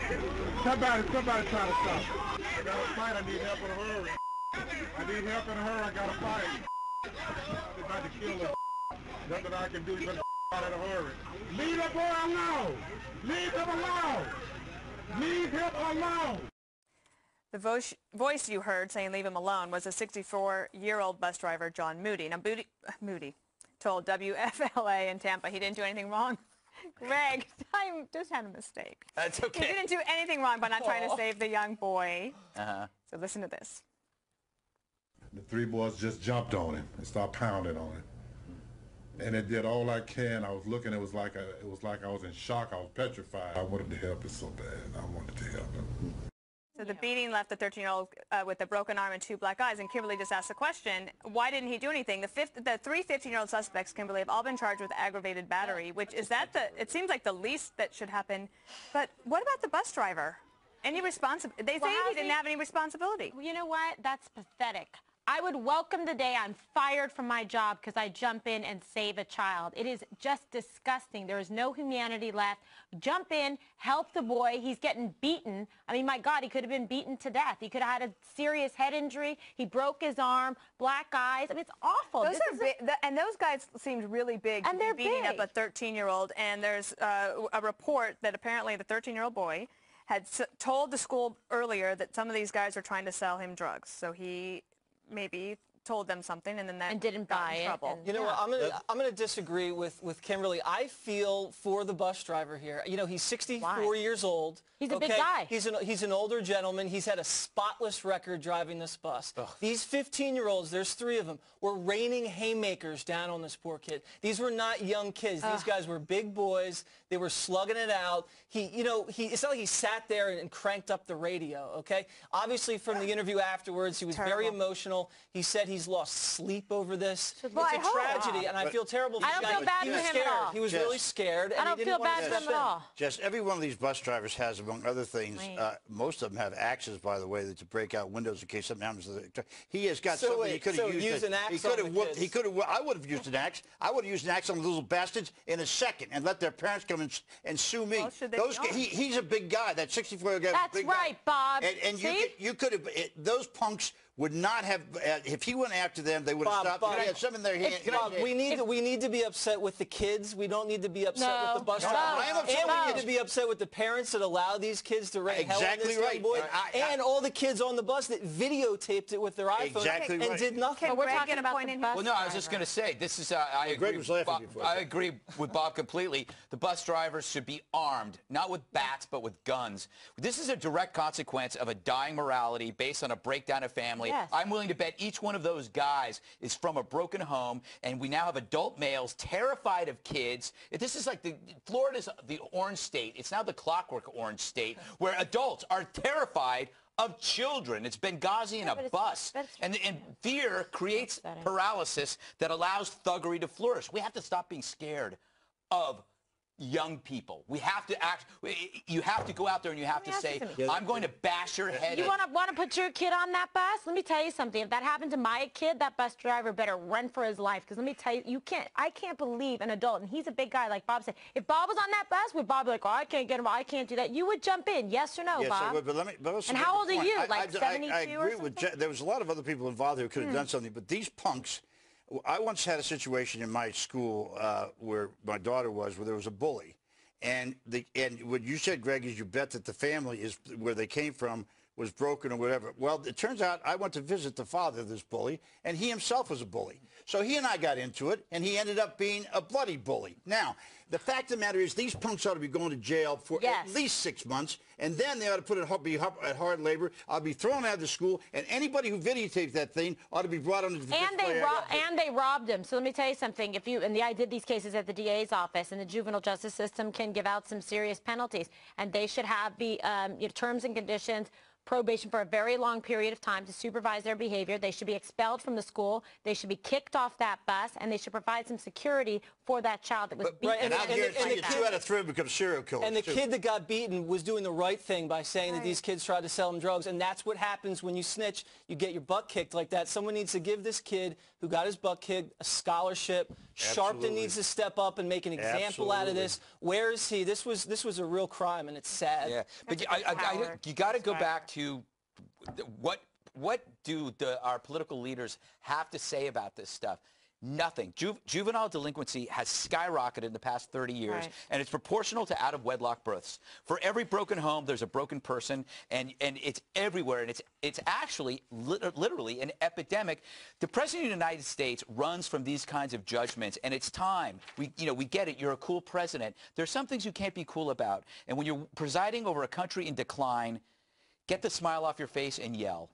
Somebody try to stop it. I got a fight. I need help in a hurry. I need help in a hurry. I got a fight. They're about to kill him. Nothing I can do. You better out in a hurry. Leave the boy alone. Leave him alone. Leave him alone. The voice you heard saying leave him alone was a 64-year-old bus driver, John Moody. Now, Moody told WFLA in Tampa he didn't do anything wrong. Greg, I just had a mistake. That's okay. He didn't do anything wrong by not trying to save the young boy. So listen to this. The three boys just jumped on him and started pounding on him. And it did all I can. I was looking, it was like I was in shock. I was petrified. I wanted to help it so bad. I wanted to help him. So the beating left the 13-year-old with a broken arm and 2 black eyes, and Kimberly just asked the question, why didn't he do anything? The 3 15-year-old suspects, Kimberly, have all been charged with aggravated battery, which is it seems like the least that should happen. But what about the bus driver? Any responsibility? They say he didn't have any responsibility. You know what? That's pathetic. I would welcome the day I'm fired from my job because I jump in and save a child. It is just disgusting. There is no humanity left. Jump in, help the boy. He's getting beaten. I mean, my God, he could have been beaten to death. He could have had a serious head injury. He broke his arm, black eyes. I mean, it's awful. Those are big, and those guys seemed really big. And they're beating up a 13-year-old. And there's a report that apparently the 13-year-old boy had told the school earlier that some of these guys were trying to sell him drugs. So he maybe told them something and then that didn't buy it. You know what, I'm gonna disagree with Kimberly. I feel for the bus driver here. You know, he's 64 years old. He's a big guy. He's an older gentleman. He's had a spotless record driving this bus. These 15-year-olds, there's 3 of them, were raining haymakers down on this poor kid. These were not young kids. These guys were big boys. They were slugging it out. It's not like he sat there and cranked up the radio, okay? Obviously, from the interview afterwards, he was very emotional. He said he's lost sleep over this. It's a tragedy, and I feel terrible for I don't feel bad for him at all. He was really scared. I don't feel bad for him at all. Just every one of these bus drivers has, among other things, most of them have axes, by the way, to break out windows in case something happens to the. He has got something he could have used. An axe. He could have. I would have used an axe. I would have used an axe on the little bastards in a second and let their parents come and sue me. Well, he's a big guy. That 64-year-old guy. That's right, Bob. And you could have. Those punks would not have. If he went after them, they would have stopped. Bob, they had some in their hand. Bob, we need to be upset with the kids. We don't need to be upset with the bus driver. And we need to be upset with the parents that allow these kids to rain hell on this young boy, and all the kids on the bus that videotaped it with their iPhone and did nothing. We're talking about the bus. Well, no, I was just going to say this is. I agree with Bob completely. The bus drivers should be armed, not with bats, but with guns. This is a direct consequence of a dying morality based on a breakdown of family. Yes. I'm willing to bet each one of those guys is from a broken home, and we now have adult males terrified of kids. This is like Florida's the orange state. It's now the clockwork orange state, where adults are terrified of children. It's Benghazi in a bus. And fear creates paralysis that allows thuggery to flourish. We have to stop being scared of young people. We have to act. You have to go out there and you have to say, I'm going to bash your head. You want to put your kid on that bus? Let me tell you something. If that happened to my kid, that bus driver better run for his life. Because let me tell you, I can't believe an adult, and he's a big guy like Bob said. If Bob was on that bus, would Bob be like, oh, I can't get him, I can't do that? You would jump in, yes or no, yes, Bob? I would, but and how old are you? Like 72 I agree or something? with there was a lot of other people involved who could have done something, but these punks. I once had a situation in my school where my daughter was, where there was a bully. And what you said, Greg, is you bet that the family is where they came from was broken or whatever. Well, it turns out I went to visit the father of this bully, and he himself was a bully. So he and I got into it, and he ended up being a bloody bully. Now, the fact of the matter is these punks ought to be going to jail for at least 6 months, and then they ought to be at hard labor. I'll be thrown out of the school, and anybody who videotaped that thing ought to be brought under the And they robbed him. So let me tell you something. I did these cases at the DA's office, and the juvenile justice system can give out some serious penalties, and they should have the terms and conditions, probation for a very long period of time to supervise their behavior. They should be expelled from the school. They should be kicked off that bus, and they should provide some security for that child that was beaten. And I guarantee you 2 out of 3 become serial killers. And the kid that got beaten was doing the right thing by saying that these kids tried to sell him drugs, and that's what happens when you snitch. You get your butt kicked like that. Someone needs to give this kid who got his butt kicked a scholarship Sharpton needs to step up and make an example out of this. Where is he? This was a real crime, and it's sad. Yeah, but you got to go back to what do our political leaders have to say about this stuff? Nothing. Juvenile delinquency has skyrocketed in the past 30 years, and it's proportional to out-of-wedlock births. For every broken home, there's a broken person, and it's everywhere, and it's actually literally an epidemic. The President of the United States runs from these kinds of judgments, and it's time. We get it. You're a cool president. There's some things you can't be cool about, and when you're presiding over a country in decline, get the smile off your face and yell.